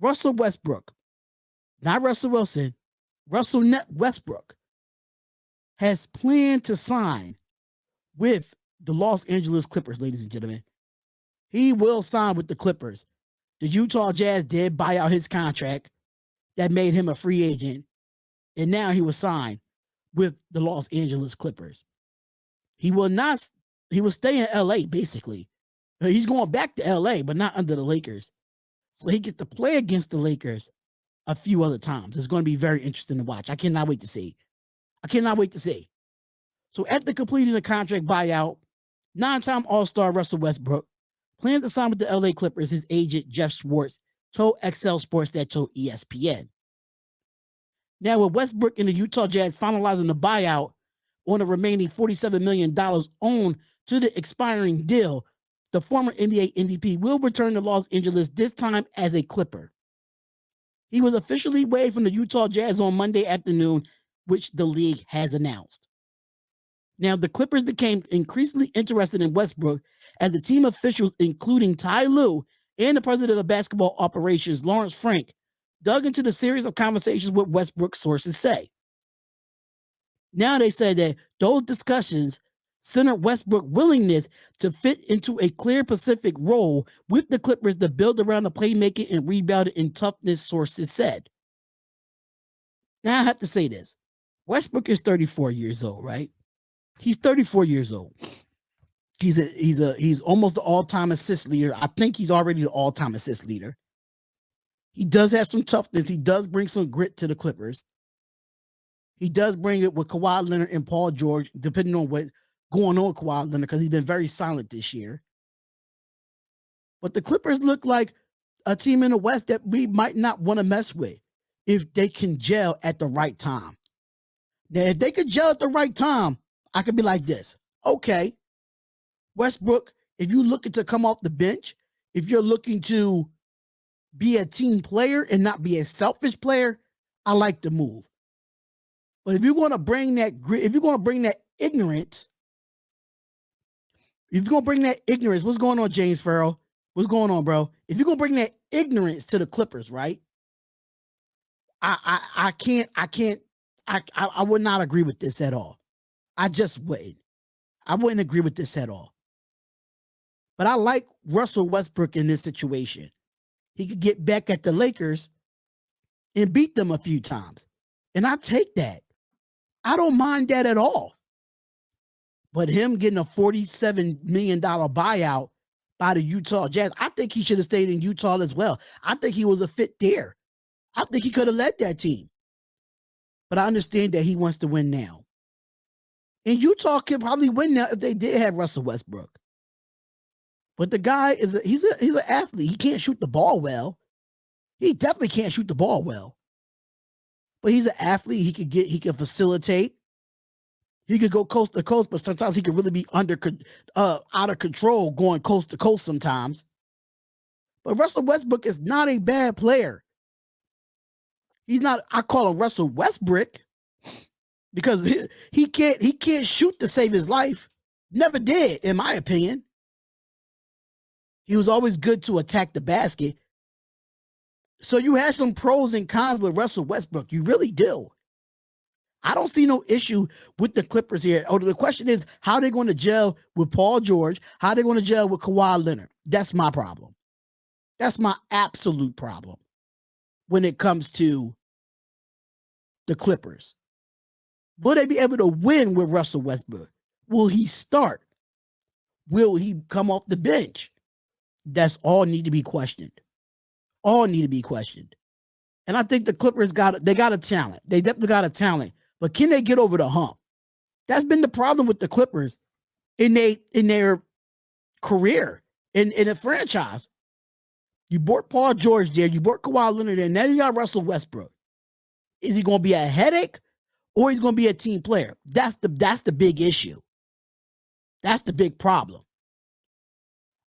Russell Westbrook, not Russell Wilson, Westbrook has planned to sign with the Los Angeles Clippers, ladies and gentlemen. He will sign with the Clippers. The Utah Jazz did buy out his contract. That made him a free agent. And now he will sign with the Los Angeles Clippers. He will stay in LA, basically. He's going back to LA, but not under the Lakers. So he gets to play against the Lakers a few other times. It's going to be very interesting to watch. I cannot wait to see. So after completing the contract buyout, 9-time All-Star Russell Westbrook plans to sign with the LA Clippers. His agent, Jeff Schwartz, told Excel Sports that told ESPN. Now, with Westbrook and the Utah Jazz finalizing the buyout on the remaining $47 million owed to the expiring deal, the former NBA MVP will return to Los Angeles, this time as a Clipper. He was officially waived from the Utah Jazz on Monday afternoon, which the league has announced. Now, the Clippers became increasingly interested in Westbrook as the team officials, including Ty Lue and the president of basketball operations, Lawrence Frank, dug into the series of conversations with Westbrook, sources say. Now they said that those discussions centered Westbrook's willingness to fit into a clear Pacific role with the Clippers to build around the playmaking and rebounding and toughness, sources said. Now I have to say this. Westbrook is 34 years old, right? He's 34 years old. He's almost the all-time assist leader. I think he's already the all-time assist leader. He does have some toughness. He does bring some grit to the Clippers. He does bring it with Kawhi Leonard and Paul George, depending on what's going on with Kawhi Leonard, because he's been very silent this year. But the Clippers look like a team in the West that we might not want to mess with if they can gel at the right time. Now, if they could gel at the right time, I could be like this. Okay, Westbrook, if you're looking to come off the bench, if you're looking to be a team player and not be a selfish player, I like the move. But if you're going to bring that grit, if you're going to bring that ignorance, what's going on, James Farrell? What's going on, bro? If you're going to bring that ignorance to the Clippers, right? I would not agree with this at all. I just wouldn't. I wouldn't agree with this at all. But I like Russell Westbrook in this situation. He could get back at the Lakers and beat them a few times. And I take that. I don't mind that at all. But him getting a $47 million buyout by the Utah Jazz, I think he should have stayed in Utah as well. I think he was a fit there. I think he could have led that team. But I understand that he wants to win now. And Utah could probably win now if they did have Russell Westbrook. But the guy he's an athlete. He can't shoot the ball well. He definitely can't shoot the ball well. But he's an athlete. He can facilitate. He could go coast to coast, but sometimes he could really be out of control going coast to coast sometimes. But Russell Westbrook is not a bad player. He's not, I call him Russell Westbrook because he can't shoot to save his life. Never did, in my opinion. He was always good to attack the basket. So you have some pros and cons with Russell Westbrook. You really do. I don't see no issue with the Clippers here. Oh, the question is, how are they going to gel with Paul George? How are they going to gel with Kawhi Leonard? That's my problem. That's my absolute problem when it comes to the Clippers. Will they be able to win with Russell Westbrook? Will he start? Will he come off the bench? That's all need to be questioned. All need to be questioned. And I think the Clippers got a talent. They definitely got a talent. But can they get over the hump? That's been the problem with the Clippers in their career, in a franchise. You brought Paul George there, you brought Kawhi Leonard there, now you got Russell Westbrook. Is he going to be a headache or he's going to be a team player? That's the big issue. That's the big problem.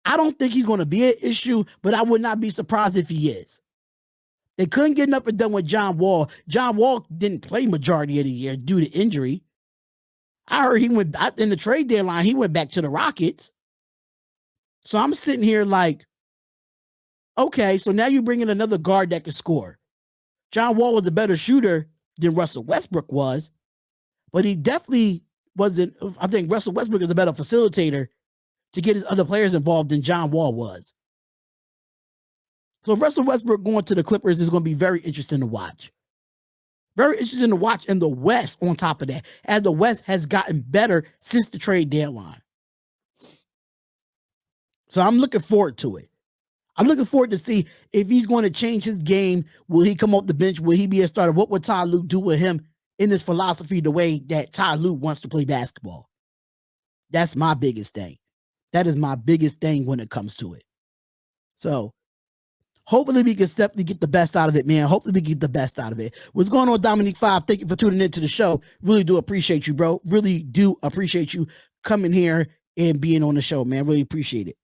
I don't think he's going to be an issue, but I would not be surprised if he is. They couldn't get enough done with John Wall. John Wall didn't play majority of the year due to injury. I heard he went in the trade deadline. He went back to the Rockets. So I'm sitting here like, Okay, so now you bring in another guard that can score. John Wall was a better shooter than Russell Westbrook was, but he definitely wasn't. I think Russell Westbrook is a better facilitator to get his other players involved than John Wall was. So Russell Westbrook going to the Clippers is going to be very interesting to watch. Very interesting to watch in the West on top of that, as the West has gotten better since the trade deadline. So I'm looking forward to it. I'm looking forward to see if he's going to change his game. Will he come off the bench? Will he be a starter? What would Ty Lue do with him in his philosophy, the way that Ty Lue wants to play basketball? That's my biggest thing. That is my biggest thing when it comes to it. So hopefully we can step to get the best out of it, man. Hopefully we get the best out of it. What's going on, Dominique 5? Thank you for tuning into the show. Really do appreciate you, bro. Really do appreciate you coming here and being on the show, man. Really appreciate it.